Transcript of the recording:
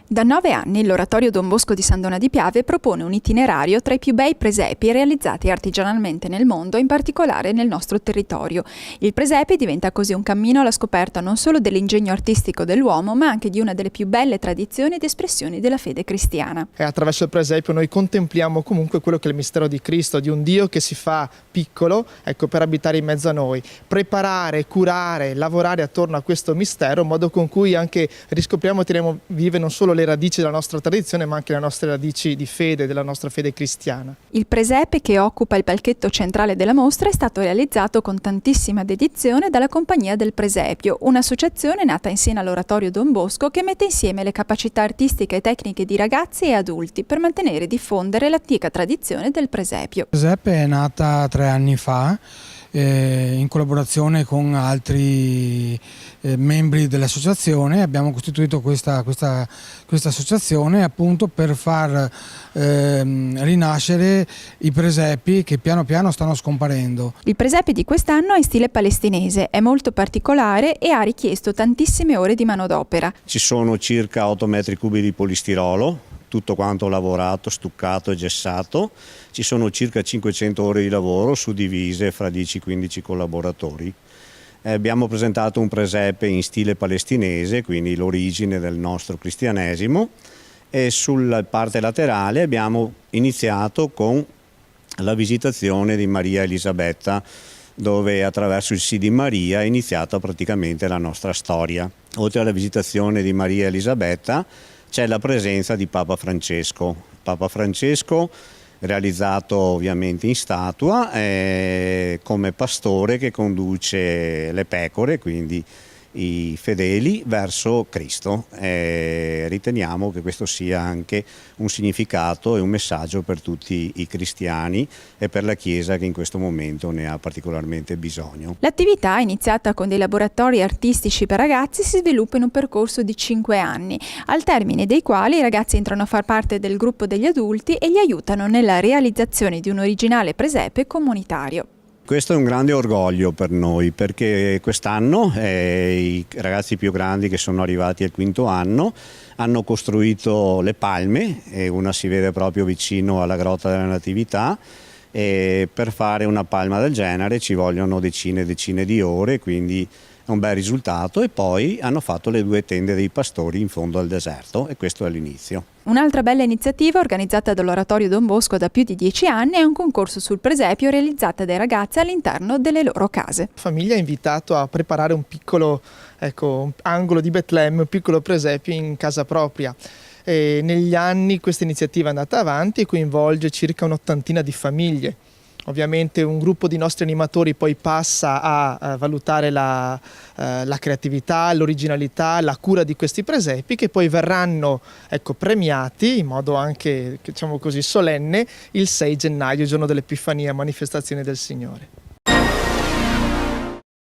Da 9 anni l'Oratorio Don Bosco di San Donà di Piave propone un itinerario tra i più bei presepi realizzati artigianalmente nel mondo, in particolare nel nostro territorio. Il presepe diventa così un cammino alla scoperta non solo dell'ingegno artistico dell'uomo, ma anche di una delle più belle tradizioni ed espressioni della fede cristiana. E attraverso il presepio noi contempliamo comunque quello che è il mistero di Cristo, di un Dio che si fa piccolo, per abitare in mezzo a noi. Preparare, curare, lavorare attorno a questo mistero, in modo con cui anche riscopriamo e teniamo vive non solo le radici della nostra tradizione, ma anche le nostre radici di fede, della nostra fede cristiana. Il presepe, che occupa il palchetto centrale della mostra, è stato realizzato con tantissima dedizione dalla Compagnia del Presepio, un'associazione nata insieme all'Oratorio Don Bosco che mette insieme le capacità artistiche e tecniche di ragazzi e adulti per mantenere e diffondere l'antica tradizione del presepio. Il presepe è nata 3 anni fa in collaborazione con altri membri dell'associazione. Abbiamo costituito questa associazione appunto per far rinascere i presepi che piano piano stanno scomparendo. Il presepe di quest'anno è in stile palestinese, è molto particolare e ha richiesto tantissime ore di manodopera. Ci sono circa 8 metri cubi di polistirolo, tutto quanto lavorato, stuccato e gessato. Ci sono circa 500 ore di lavoro suddivise fra 10-15 collaboratori. Abbiamo presentato un presepe in stile palestinese, quindi l'origine del nostro cristianesimo, e sulla parte laterale abbiamo iniziato con la visitazione di Maria Elisabetta, dove attraverso il sì di Maria è iniziata praticamente la nostra storia. Oltre alla visitazione di Maria Elisabetta c'è la presenza di Papa Francesco. Papa Francesco realizzato ovviamente in statua come pastore che conduce le pecore, quindi i fedeli, verso Cristo. Riteniamo che questo sia anche un significato e un messaggio per tutti i cristiani e per la Chiesa che in questo momento ne ha particolarmente bisogno. L'attività, iniziata con dei laboratori artistici per ragazzi, si sviluppa in un percorso di 5 anni, al termine dei quali i ragazzi entrano a far parte del gruppo degli adulti e li aiutano nella realizzazione di un originale presepe comunitario. Questo è un grande orgoglio per noi, perché quest'anno i ragazzi più grandi, che sono arrivati al 5° anno, hanno costruito le palme, e una si vede proprio vicino alla Grotta della Natività, e per fare una palma del genere ci vogliono decine e decine di ore, quindi è un bel risultato. E poi hanno fatto le 2 tende dei pastori in fondo al deserto, e questo è l'inizio. Un'altra bella iniziativa organizzata dall'Oratorio Don Bosco da più di 10 anni è un concorso sul presepio realizzata dai ragazzi all'interno delle loro case. La famiglia è invitata a preparare un piccolo angolo di Betlemme, un piccolo presepio in casa propria. E negli anni questa iniziativa è andata avanti e coinvolge circa un'ottantina di famiglie. Ovviamente un gruppo di nostri animatori poi passa a valutare la creatività, l'originalità, la cura di questi presepi, che poi verranno premiati in modo anche, diciamo così, solenne il 6 gennaio, giorno dell'Epifania, manifestazione del Signore.